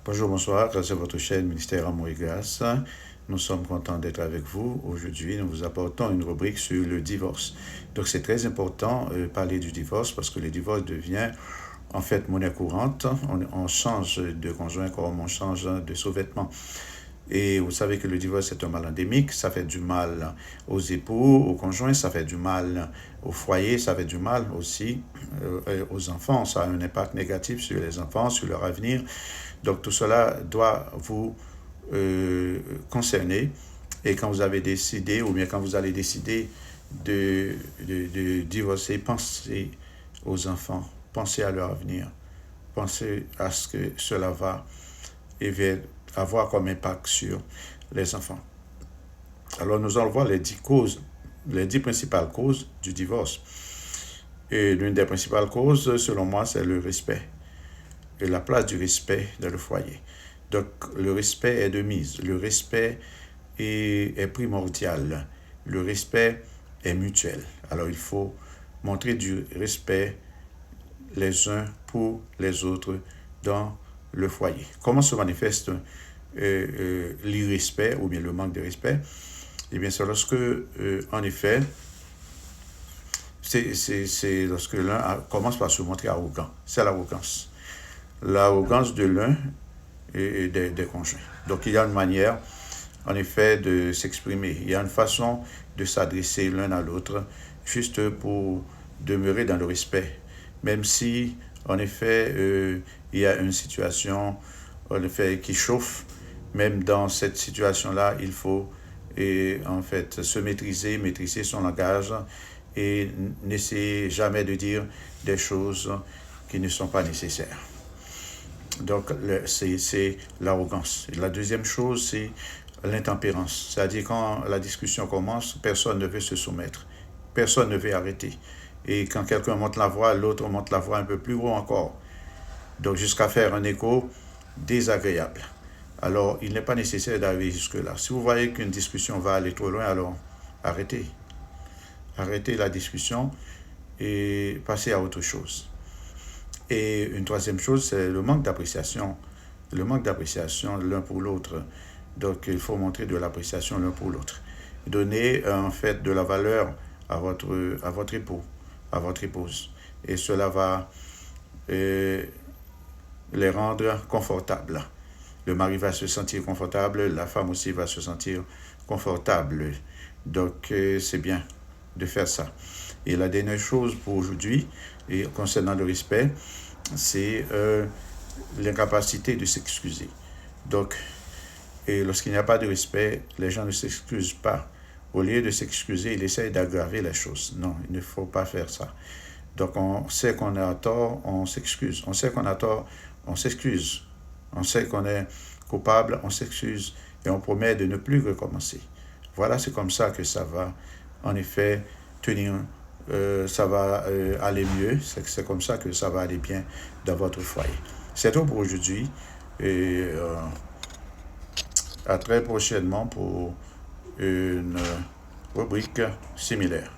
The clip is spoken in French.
Bonjour, bonsoir, c'est votre chaîne Ministère Amour et Grâce. Nous sommes contents d'être avec vous. Aujourd'hui, nous vous apportons une rubrique sur le divorce. Donc, c'est très important de parler du divorce parce que le divorce devient en fait monnaie courante. On change de conjoint comme on change de sous-vêtements. Et vous savez que le divorce est un mal endémique, ça fait du mal aux époux, aux conjoints, ça fait du mal au foyer, ça fait du mal aussi aux enfants. Ça a un impact négatif sur les enfants, sur leur avenir. Donc tout cela doit vous concerner. Et quand vous avez décidé, ou bien quand vous allez décider de divorcer, pensez aux enfants, pensez à leur avenir, pensez à ce que cela va avoir comme impact sur les enfants. Alors nous allons voir les 10 causes, les 10 principales causes du divorce. Et l'une des principales causes, selon moi, c'est le respect. Et la place du respect dans le foyer. Donc le respect est de mise, le respect est primordial, le respect est mutuel. Alors il faut montrer du respect les uns pour les autres dans le foyer. Comment se manifeste l'irrespect ou bien le manque de respect? Eh bien, c'est lorsque, en effet, c'est lorsque l'un commence par se montrer arrogant. C'est l'arrogance. L'arrogance de l'un et des conjoints. Donc, il y a une manière, en effet, de s'exprimer. Il y a une façon de s'adresser l'un à l'autre, juste pour demeurer dans le respect. Même si, en effet, il y a une situation, en effet, qui chauffe, même dans cette situation-là, il faut en fait se maîtriser, maîtriser son langage et n'essayer jamais de dire des choses qui ne sont pas nécessaires. Donc, c'est l'arrogance. La deuxième chose, c'est l'intempérance. C'est-à-dire, quand la discussion commence, personne ne veut se soumettre. Personne ne veut arrêter. Et quand quelqu'un monte la voix, l'autre monte la voix un peu plus haut encore. Donc, jusqu'à faire un écho désagréable. Alors, il n'est pas nécessaire d'arriver jusque-là. Si vous voyez qu'une discussion va aller trop loin, alors arrêtez. Arrêtez la discussion et passez à autre chose. Et une troisième chose, c'est le manque d'appréciation. Le manque d'appréciation l'un pour l'autre. Donc, il faut montrer de l'appréciation l'un pour l'autre. Donnez en fait de la valeur à votre époux, à votre épouse. Et cela va les rendre confortables. Le mari va se sentir confortable, la femme aussi va se sentir confortable. Donc, c'est bien de faire ça. Et la dernière chose pour aujourd'hui, et concernant le respect, c'est l'incapacité de s'excuser. Donc, et lorsqu'il n'y a pas de respect, les gens ne s'excusent pas. Au lieu de s'excuser, ils essayent d'aggraver les choses. Non, il ne faut pas faire ça. Donc, on sait qu'on a tort, on s'excuse. On sait qu'on a tort, on s'excuse. On sait qu'on est coupable, on s'excuse et on promet de ne plus recommencer. Voilà, c'est comme ça que ça va, en effet, tenir, ça va aller mieux. C'est comme ça que ça va aller bien dans votre foyer. C'est tout pour aujourd'hui et à très prochainement pour une rubrique similaire.